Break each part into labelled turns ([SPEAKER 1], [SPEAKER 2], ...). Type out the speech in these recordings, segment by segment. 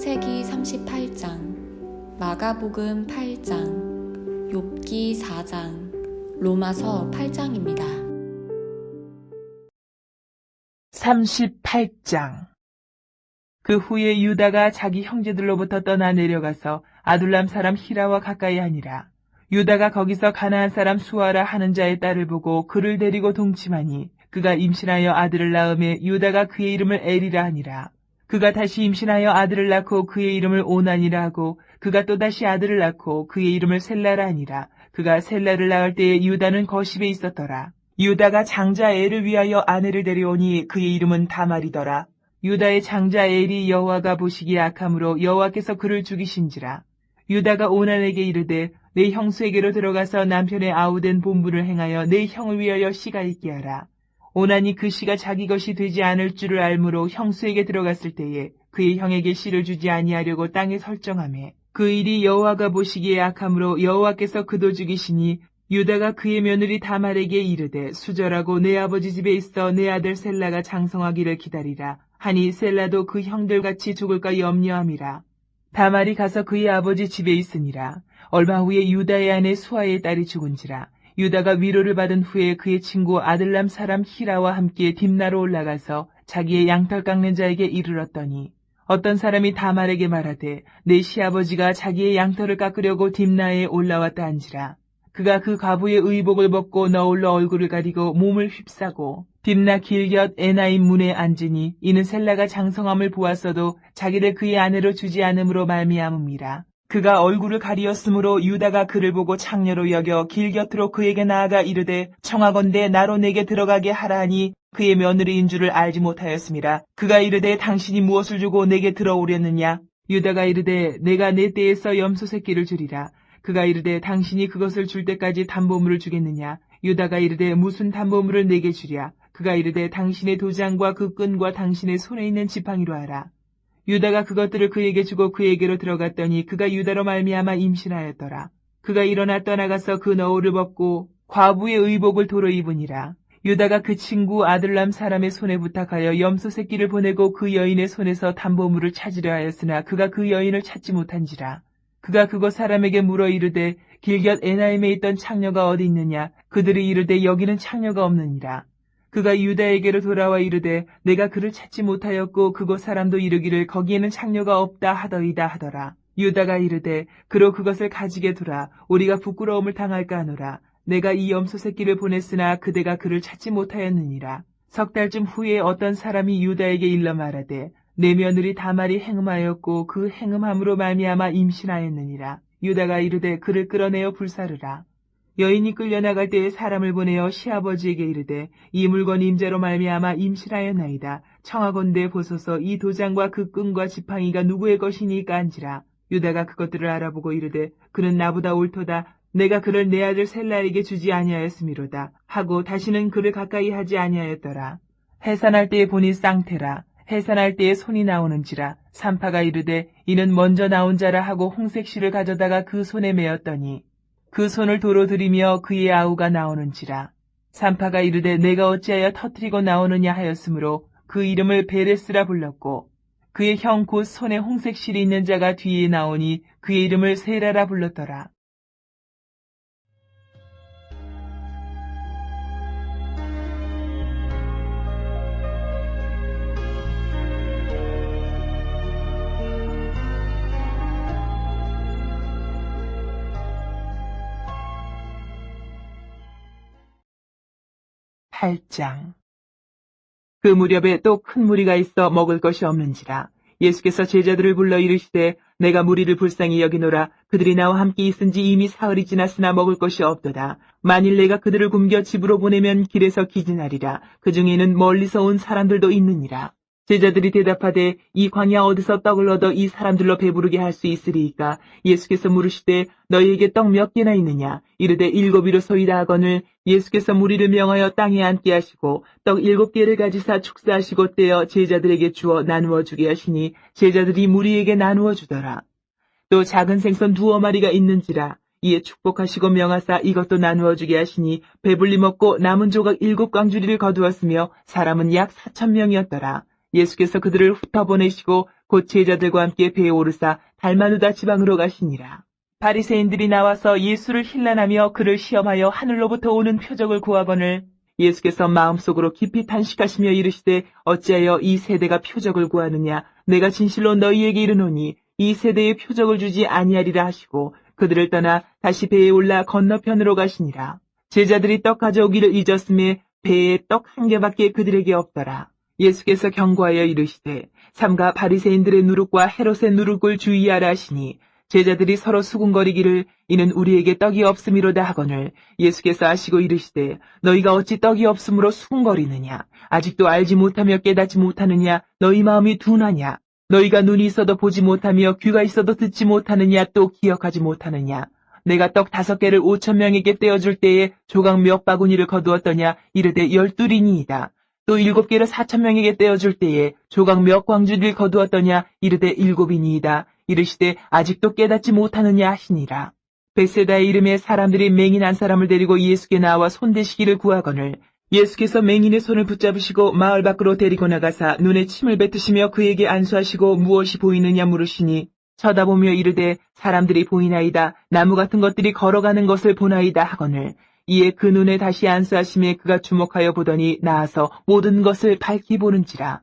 [SPEAKER 1] 창세기 38장, 마가복음 8장, 욥기 4장, 로마서 8장입니다.
[SPEAKER 2] 38장. 그 후에 유다가 자기 형제들로부터 떠나 내려가서 아둘람 사람 히라와 가까이 하니라. 유다가 거기서 가나안 사람 수아라 하는 자의 딸을 보고 그를 데리고 동침하니 그가 임신하여 아들을 낳음에 유다가 그의 이름을 에리라 하니라. 그가 다시 임신하여 아들을 낳고 그의 이름을 오난이라 하고 그가 또다시 아들을 낳고 그의 이름을 셀라라 하니라. 그가 셀라를 낳을 때에 유다는 거십에 있었더라. 유다가 장자 엘을 위하여 아내를 데려오니 그의 이름은 다말이더라. 유다의 장자 엘이 여호와가 보시기에 악함으로 여호와께서 그를 죽이신지라. 유다가 오난에게 이르되 내 형수에게로 들어가서 남편의 아우된 본분을 행하여 내 형을 위하여 씨가 있게 하라. 오난이 그 씨가 자기 것이 되지 않을 줄을 알므로 형수에게 들어갔을 때에 그의 형에게 씨를 주지 아니하려고 땅에 설정하매 그 일이 여호와가 보시기에 악함으로 여호와께서 그도 죽이시니 유다가 그의 며느리 다말에게 이르되 수절하고 내 아버지 집에 있어 내 아들 셀라가 장성하기를 기다리라 하니 셀라도 그 형들같이 죽을까 염려함이라. 다말이 가서 그의 아버지 집에 있으니라. 얼마 후에 유다의 아내 수아의 딸이 죽은지라. 유다가 위로를 받은 후에 그의 친구 아들람 사람 히라와 함께 딥나로 올라가서 자기의 양털 깎는 자에게 이르렀더니 어떤 사람이 다말에게 말하되 내 시아버지가 자기의 양털을 깎으려고 딥나에 올라왔다 한지라. 그가 그 과부의 의복을 벗고 너울로 얼굴을 가리고 몸을 휩싸고 딥나 길곁 에나임 문에 앉으니 이는 셀라가 장성함을 보았어도 자기를 그의 아내로 주지 않음으로 말미암음이라. 그가 얼굴을 가리었으므로 유다가 그를 보고 창녀로 여겨 길곁으로 그에게 나아가 이르되 청하건대 나로 내게 들어가게 하라 하니 그의 며느리인 줄을 알지 못하였음이라. 그가 이르되 당신이 무엇을 주고 내게 들어오렸느냐. 유다가 이르되 내가 내 떼에서 염소 새끼를 주리라. 그가 이르되 당신이 그것을 줄 때까지 담보물을 주겠느냐. 유다가 이르되 무슨 담보물을 내게 주랴. 그가 이르되 당신의 도장과 그 끈과 당신의 손에 있는 지팡이로 하라. 유다가 그것들을 그에게 주고 그에게로 들어갔더니 그가 유다로 말미암아 임신하였더라. 그가 일어나 떠나가서 그 너울을 벗고 과부의 의복을 도로 입으니라. 유다가 그 친구 아들람 사람의 손에 부탁하여 염소 새끼를 보내고 그 여인의 손에서 담보물을 찾으려 하였으나 그가 그 여인을 찾지 못한지라. 그가 그곳 사람에게 물어 이르되 길곁 에나임에 있던 창녀가 어디 있느냐. 그들이 이르되 여기는 창녀가 없느니라. 그가 유다에게로 돌아와 이르되 내가 그를 찾지 못하였고 그곳 사람도 이르기를 거기에는 창녀가 없다 하더이다 하더라. 유다가 이르되 그로 그것을 가지게 두라. 우리가 부끄러움을 당할까 하노라. 내가 이 염소 새끼를 보냈으나 그대가 그를 찾지 못하였느니라. 석 달쯤 후에 어떤 사람이 유다에게 일러 말하되 내 며느리 다말이 행음하였고 그 행음함으로 말미암아 임신하였느니라. 유다가 이르되 그를 끌어내어 불사르라. 여인이 끌려나갈 때에 사람을 보내어 시아버지에게 이르되 이 물건이 임자로 말미암아 임신하였나이다. 청하건대 보소서 이 도장과 그 끈과 지팡이가 누구의 것이니까 한지라. 유다가 그것들을 알아보고 이르되 그는 나보다 옳도다. 내가 그를 내 아들 셀라에게 주지 아니하였음이로다 하고 다시는 그를 가까이 하지 아니하였더라. 해산할 때에 보니 쌍태라. 해산할 때에 손이 나오는지라. 산파가 이르되 이는 먼저 나온 자라 하고 홍색실을 가져다가 그 손에 메었더니 그 손을 도로 들이며 그의 아우가 나오는지라. 산파가 이르되 내가 어찌하여 터뜨리고 나오느냐 하였으므로 그 이름을 베레스라 불렀고 그의 형 곧 손에 홍색실이 있는 자가 뒤에 나오니 그의 이름을 세라라 불렀더라. 그 무렵에 또 큰 무리가 있어 먹을 것이 없는지라. 예수께서 제자들을 불러 이르시되 내가 무리를 불쌍히 여기노라. 그들이 나와 함께 있은지 이미 사흘이 지났으나 먹을 것이 없도다. 만일 내가 그들을 굶겨 집으로 보내면 길에서 기진하리라. 그 중에는 멀리서 온 사람들도 있느니라. 제자들이 대답하되 이 광야 어디서 떡을 얻어 이 사람들로 배부르게 할 수 있으리이까. 예수께서 물으시되 너희에게 떡 몇 개나 있느냐. 이르되 7이로소이다 하거늘 예수께서 무리를 명하여 땅에 앉게 하시고 떡 7개를 가지사 축사하시고 떼어 제자들에게 주어 나누어 주게 하시니 제자들이 무리에게 나누어 주더라. 또 작은 생선 2어마리가 있는지라. 이에 축복하시고 명하사 이것도 나누어 주게 하시니 배불리 먹고 남은 조각 7광주리를 거두었으며 사람은 약 4,000명이었더라. 예수께서 그들을 흩어보내시고 곧 제자들과 함께 배에 오르사 달마누다 지방으로 가시니라. 바리새인들이 나와서 예수를 힐난하며 그를 시험하여 하늘로부터 오는 표적을 구하거늘 예수께서 마음속으로 깊이 탄식하시며 이르시되 어찌하여 이 세대가 표적을 구하느냐 내가 진실로 너희에게 이르노니 이 세대에 표적을 주지 아니하리라 하시고 그들을 떠나 다시 배에 올라 건너편으로 가시니라. 제자들이 떡 가져오기를 잊었음에 배에 떡 한 개밖에 그들에게 없더라. 예수께서 경고하여 이르시되 삼가 바리새인들의 누룩과 헤롯의 누룩을 주의하라 하시니 제자들이 서로 수군거리기를 이는 우리에게 떡이 없음이로다 하거늘 예수께서 아시고 이르시되 너희가 어찌 떡이 없음으로 수군거리느냐 아직도 알지 못하며 깨닫지 못하느냐 너희 마음이 둔하냐 너희가 눈이 있어도 보지 못하며 귀가 있어도 듣지 못하느냐 또 기억하지 못하느냐 내가 떡 5개를 5,000명에게 떼어줄 때에 조각 몇 바구니를 거두었더냐 이르되 12리니이다. 또 7개를 4,000명에게 떼어줄 때에 조각 몇 광주리를 거두었더냐 이르되 7이니이다. 이르시되 아직도 깨닫지 못하느냐 하시니라. 벳세다의 이름에 사람들이 맹인 한 사람을 데리고 예수께 나와 손대시기를 구하거늘 예수께서 맹인의 손을 붙잡으시고 마을 밖으로 데리고 나가사 눈에 침을 뱉으시며 그에게 안수하시고 무엇이 보이느냐 물으시니 쳐다보며 이르되 사람들이 보이나이다. 나무 같은 것들이 걸어가는 것을 보나이다 하거늘 이에 그 눈에 다시 안수하심에 그가 주목하여 보더니 나아서 모든 것을 밝히 보는지라.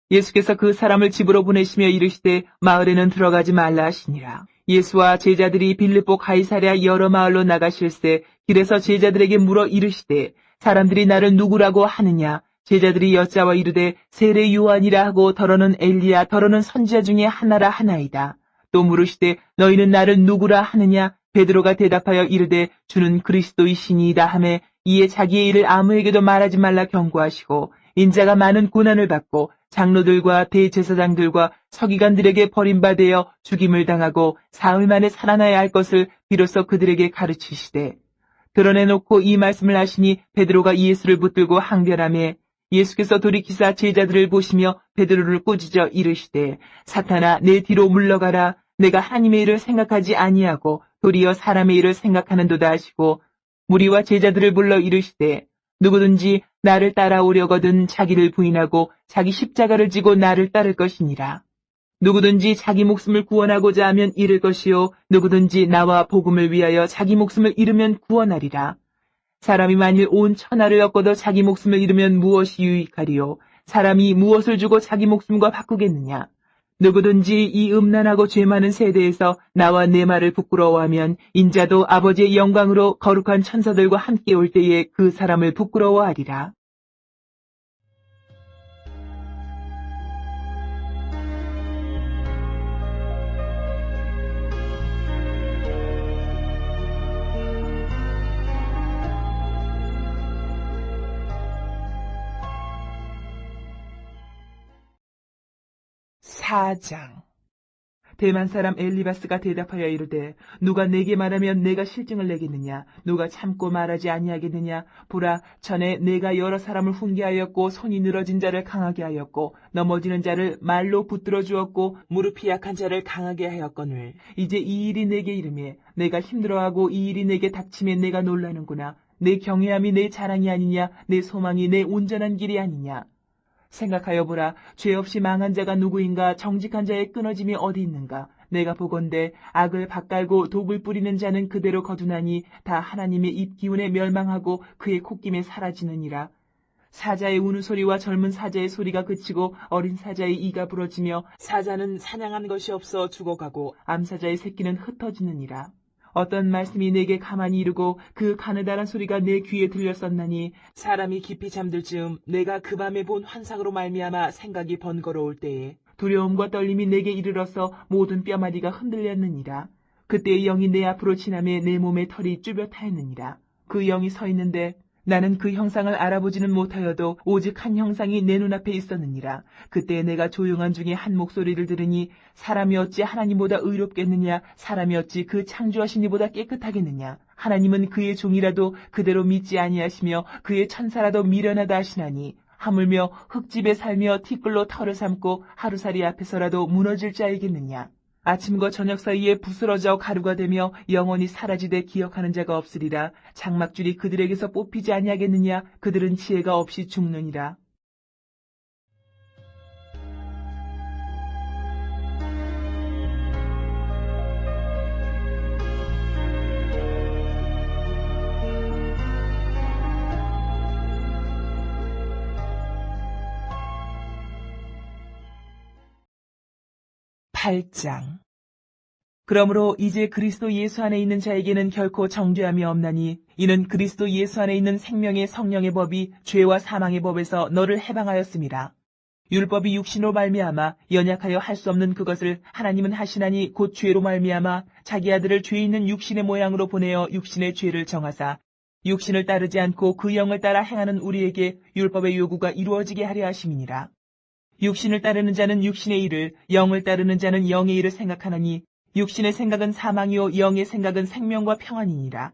[SPEAKER 2] 예수께서 그 사람을 집으로 보내시며 이르시되 마을에는 들어가지 말라 하시니라. 예수와 제자들이 빌립보 가이사랴 여러 마을로 나가실새 길에서 제자들에게 물어 이르시되 사람들이 나를 누구라고 하느냐. 제자들이 여짜와 이르되 세례 요한이라 하고 더러는 엘리야 더러는 선지자 중에 하나라 하나이다. 또 물으시되 너희는 나를 누구라 하느냐. 베드로가 대답하여 이르되 주는 그리스도이시니이다 하매 이에 자기의 일을 아무에게도 말하지 말라 경고하시고 인자가 많은 고난을 받고 장로들과 대제사장들과 서기관들에게 버림받아 죽임을 당하고 사흘 만에 살아나야 할 것을 비로소 그들에게 가르치시되 드러내놓고 이 말씀을 하시니 베드로가 예수를 붙들고 항변하며 예수께서 돌이키사 제자들을 보시며 베드로를 꾸짖어 이르시되 사탄아 내 뒤로 물러가라. 내가 하나님의 일을 생각하지 아니하고 도리어 사람의 일을 생각하는도다 하시고 무리와 제자들을 불러 이르시되 누구든지 나를 따라오려거든 자기를 부인하고 자기 십자가를 지고 나를 따를 것이니라. 누구든지 자기 목숨을 구원하고자 하면 잃을 것이요 누구든지 나와 복음을 위하여 자기 목숨을 잃으면 구원하리라. 사람이 만일 온 천하를 얻고도 자기 목숨을 잃으면 무엇이 유익하리요. 사람이 무엇을 주고 자기 목숨과 바꾸겠느냐. 누구든지 이 음란하고 죄 많은 세대에서 나와 내 말을 부끄러워하면 인자도 아버지의 영광으로 거룩한 천사들과 함께 올 때에 그 사람을 부끄러워하리라. 사장 대만 사람 엘리바스가 대답하여 이르되 누가 내게 말하면 내가 실증을 내겠느냐. 누가 참고 말하지 아니하겠느냐. 보라 전에 내가 여러 사람을 훈계하였고 손이 늘어진 자를 강하게 하였고 넘어지는 자를 말로 붙들어 주었고 무릎이 약한 자를 강하게 하였거늘 이제 이 일이 내게 이르매 내가 힘들어하고 이 일이 내게 닥치매 내가 놀라는구나. 내 경외함이 내 자랑이 아니냐. 내 소망이 내 온전한 길이 아니냐. 생각하여 보라. 죄 없이 망한 자가 누구인가. 정직한 자의 끊어짐이 어디 있는가. 내가 보건대 악을 밭갈고 독을 뿌리는 자는 그대로 거두나니 다 하나님의 입 기운에 멸망하고 그의 콧김에 사라지느니라. 사자의 우는 소리와 젊은 사자의 소리가 그치고 어린 사자의 이가 부러지며 사자는 사냥한 것이 없어 죽어가고 암사자의 새끼는 흩어지느니라. 어떤 말씀이 내게 가만히 이르고 그 가느다란 소리가 내 귀에 들렸었나니 사람이 깊이 잠들 즈음 내가 그 밤에 본 환상으로 말미암아 생각이 번거로울 때에 두려움과 떨림이 내게 이르러서 모든 뼈마디가 흔들렸느니라. 그때의 영이 내 앞으로 지나매 내 몸에 털이 쭈뼛하였느니라. 그 영이 서 있는데 나는 그 형상을 알아보지는 못하여도 오직 한 형상이 내 눈앞에 있었느니라. 그때 내가 조용한 중에 한 목소리를 들으니 사람이 어찌 하나님보다 의롭겠느냐. 사람이 어찌 그 창조하신 이보다 깨끗하겠느냐. 하나님은 그의 종이라도 그대로 믿지 아니하시며 그의 천사라도 미련하다 하시나니 하물며 흙집에 살며 티끌로 털을 삼고 하루살이 앞에서라도 무너질 자이겠느냐. 아침과 저녁 사이에 부스러져 가루가 되며 영원히 사라지되 기억하는 자가 없으리라. 장막줄이 그들에게서 뽑히지 아니하겠느냐. 그들은 지혜가 없이 죽느니라. 8장. 그러므로 이제 그리스도 예수 안에 있는 자에게는 결코 정죄함이 없나니 이는 그리스도 예수 안에 있는 생명의 성령의 법이 죄와 사망의 법에서 너를 해방하였음이라. 율법이 육신으로 말미암아 연약하여 할 수 없는 그것을 하나님은 하시나니 곧 죄로 말미암아 자기 아들을 죄 있는 육신의 모양으로 보내어 육신의 죄를 정하사 육신을 따르지 않고 그 영을 따라 행하는 우리에게 율법의 요구가 이루어지게 하려 하심이니라. 육신을 따르는 자는 육신의 일을, 영을 따르는 자는 영의 일을 생각하나니 육신의 생각은 사망이요 영의 생각은 생명과 평안이니라.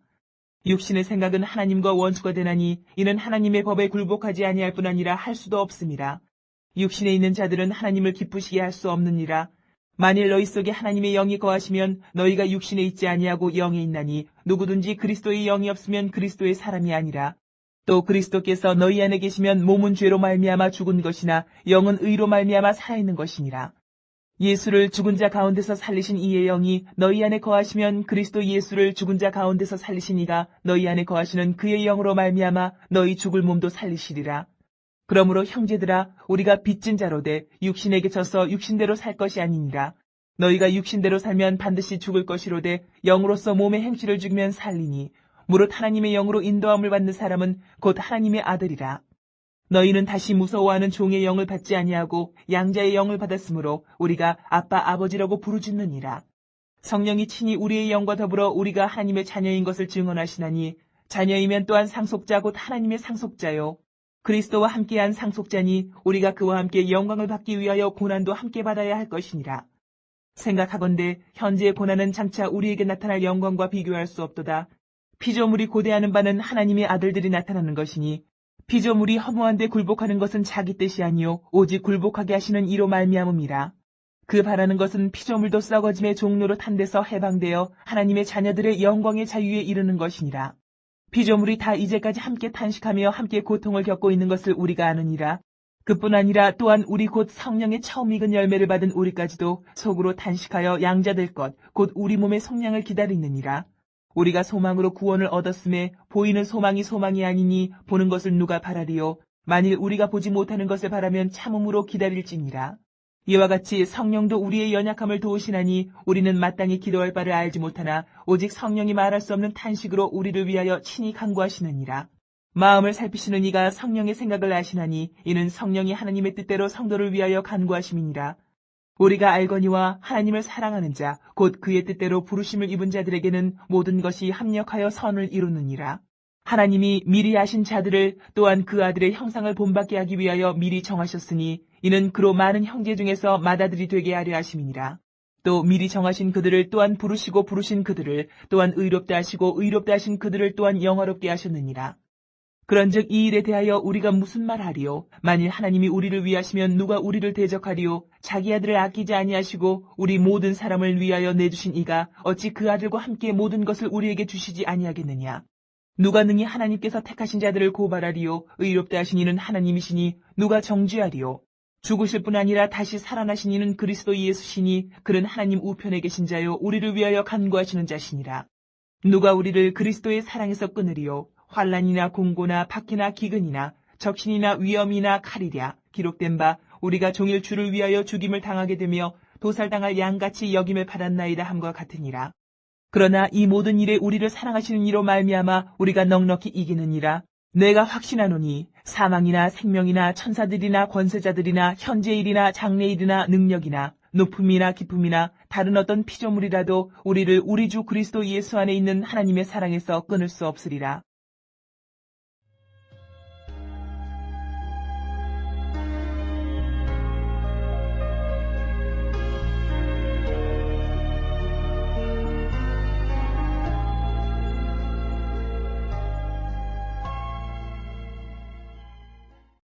[SPEAKER 2] 육신의 생각은 하나님과 원수가 되나니 이는 하나님의 법에 굴복하지 아니할 뿐 아니라 할 수도 없음이라. 육신에 있는 자들은 하나님을 기쁘시게 할 수 없느니라. 만일 너희 속에 하나님의 영이 거하시면 너희가 육신에 있지 아니하고 영에 있나니 누구든지 그리스도의 영이 없으면 그리스도의 사람이 아니라. 또 그리스도께서 너희 안에 계시면 몸은 죄로 말미암아 죽은 것이나 영은 의로 말미암아 살아있는 것이니라. 예수를 죽은 자 가운데서 살리신 이의 영이 너희 안에 거하시면 그리스도 예수를 죽은 자 가운데서 살리신 이가 너희 안에 거하시는 그의 영으로 말미암아 너희 죽을 몸도 살리시리라. 그러므로 형제들아 우리가 빚진 자로되 육신에게 져서 육신대로 살 것이 아니니라. 너희가 육신대로 살면 반드시 죽을 것이로되 영으로서 몸의 행실을 죽이면 살리니 무릇 하나님의 영으로 인도함을 받는 사람은 곧 하나님의 아들이라. 너희는 다시 무서워하는 종의 영을 받지 아니하고 양자의 영을 받았으므로 우리가 아빠 아버지라고 부르짖느니라. 성령이 친히 우리의 영과 더불어 우리가 하나님의 자녀인 것을 증언하시나니 자녀이면 또한 상속자 곧 하나님의 상속자요. 그리스도와 함께한 상속자니 우리가 그와 함께 영광을 받기 위하여 고난도 함께 받아야 할 것이니라. 생각하건대 현재의 고난은 장차 우리에게 나타날 영광과 비교할 수 없도다. 피조물이 고대하는 바는 하나님의 아들들이 나타나는 것이니 피조물이 허무한데 굴복하는 것은 자기 뜻이 아니요 오직 굴복하게 하시는 이로 말미암음이라. 그 바라는 것은 피조물도 썩어짐의 종로로 탄 데서 해방되어 하나님의 자녀들의 영광의 자유에 이르는 것이니라. 피조물이 다 이제까지 함께 탄식하며 함께 고통을 겪고 있는 것을 우리가 아느니라. 그뿐 아니라 또한 우리 곧 성령의 처음 익은 열매를 받은 우리까지도 속으로 탄식하여 양자될 것 곧 우리 몸의 속량을 기다리느니라. 우리가 소망으로 구원을 얻었음에 보이는 소망이 소망이 아니니 보는 것을 누가 바라리요. 만일 우리가 보지 못하는 것을 바라면 참음으로 기다릴지니라. 이와 같이 성령도 우리의 연약함을 도우시나니 우리는 마땅히 기도할 바를 알지 못하나 오직 성령이 말할 수 없는 탄식으로 우리를 위하여 친히 간구하시느니라. 마음을 살피시는 이가 성령의 생각을 아시나니 이는 성령이 하나님의 뜻대로 성도를 위하여 간구하심이니라. 우리가 알거니와 하나님을 사랑하는 자, 곧 그의 뜻대로 부르심을 입은 자들에게는 모든 것이 합력하여 선을 이루느니라. 하나님이 미리 아신 자들을 또한 그 아들의 형상을 본받게 하기 위하여 미리 정하셨으니 이는 그로 많은 형제 중에서 맏아들이 되게 하려 하심이니라. 또 미리 정하신 그들을 또한 부르시고 부르신 그들을 또한 의롭다 하시고 의롭다 하신 그들을 또한 영화롭게 하셨느니라. 그런즉 이 일에 대하여 우리가 무슨 말하리요? 만일 하나님이 우리를 위하시면 누가 우리를 대적하리요? 자기 아들을 아끼지 아니하시고 우리 모든 사람을 위하여 내주신 이가 어찌 그 아들과 함께 모든 것을 우리에게 주시지 아니하겠느냐? 누가 능히 하나님께서 택하신 자들을 고발하리요? 의롭다 하신 이는 하나님이시니 누가 정죄하리요? 죽으실 뿐 아니라 다시 살아나신 이는 그리스도 예수시니 그는 하나님 우편에 계신 자요 우리를 위하여 간구하시는 자시니라. 누가 우리를 그리스도의 사랑에서 끊으리요? 환난이나 공고나 박해나 기근이나 적신이나 위험이나 칼이랴. 기록된 바 우리가 종일 주를 위하여 죽임을 당하게 되며 도살당할 양같이 여김을 받았나이다 함과 같으니라. 그러나 이 모든 일에 우리를 사랑하시는 이로 말미암아 우리가 넉넉히 이기느니라. 내가 확신하노니 사망이나 생명이나 천사들이나 권세자들이나 현재일이나 장래일이나 능력이나 높음이나 깊음이나 다른 어떤 피조물이라도 우리를 우리 주 그리스도 예수 안에 있는 하나님의 사랑에서 끊을 수 없으리라.